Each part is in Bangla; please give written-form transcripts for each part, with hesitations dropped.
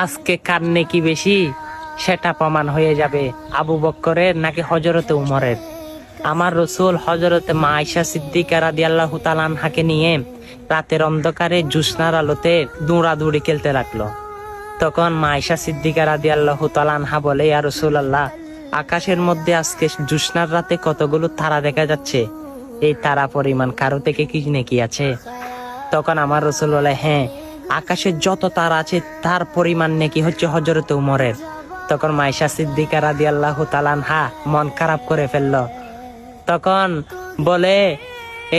আজকে কার নেকি বেশি সেটা প্রমাণ হয়ে যাবে আবু বকরের নাকি হযরতে উমরের। আমার রাসূল হযরতে মা আয়েশা সিদ্দিকা রাদিয়াল্লাহু তাআলা আনহাকে নিয়ে রাতের অন্ধকারে জ্যোৎস্নার আলোতে দৌড়াদৌড়ি খেলতে লাগলো। তখন মা আয়েশা সিদ্দিকা রাদিয়াল্লাহু তাআলা আনহা বলে, ইয়া রাসূলুল্লাহ, আকাশের মধ্যে আজকে জ্যোৎস্নার রাতে কতগুলো তারা দেখা যাচ্ছে, এই তারা পরিমাণ কারো থেকে কি নেকি আছে? তখন আমার রাসূল বলে, হ্যাঁ, আকাশের যত তারা আছে তার পরিমাণ নেকি হচ্ছে হযরতে উমরের। তখন মা আয়েশা সিদ্দিকা রাদিয়াল্লাহু তাআলা আনহা মন খারাপ করে ফেললো। তখন বলে,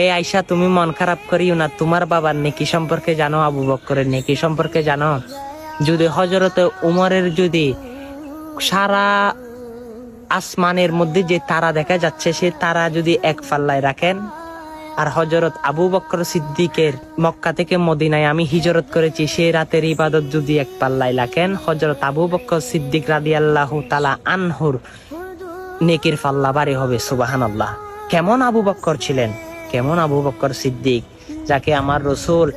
এই আয়েশা, তুমি মন খারাপ করিও না, তোমার বাবার নেকি সম্পর্কে জানো, আবু বকরের নেকি সম্পর্কে জানো? যদি হযরতে উমরের যদি সারা আসমানের মধ্যে যে তারা দেখা যাচ্ছে সে তারা যদি এক পাল্লায় রাখেন, আর হযরত আবু বকর সিদ্দিকের মক্কা থেকে মদিনায় আমি হিজরত করেছি সেই রাতের ইবাদত যদি এক পাল্লায় রাখেন, হযরত আবু বকর সিদ্দিক রাদিয়াল্লাহু তাআলা আনহুর নেকির পাল্লা ভারী হবে। সুবহানাল্লাহ। কেমন আবু বকর ছিলেন, কেমন আবু বকর সিদ্দিক, যাকে আমার রাসূল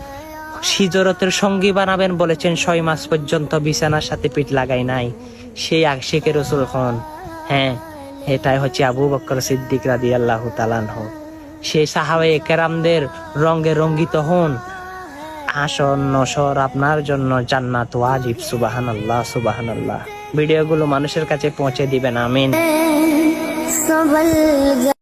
হিজরতের সঙ্গী বানাবেন বলেছেন, 6 মাস পর্যন্ত বিছানার সাথে পিঠ লাগাই নাই, সেই আশিকে রাসূল হন। হ্যাঁ, এটাই হচ্ছে আবু বকর সিদ্দিক রাদিয়াল্লাহু তাআলা আনহু। সেই সাহাবায়ে কেরামদের রঙে রঙ্গিত হন। আসর নসর আপনার জন্য জান্নাত ওয়াজিব। সুবহানাল্লাহ, সুবহানাল্লাহ। ভিডিওগুলো মানুষের কাছে পৌঁছে দিবেন, আমিন।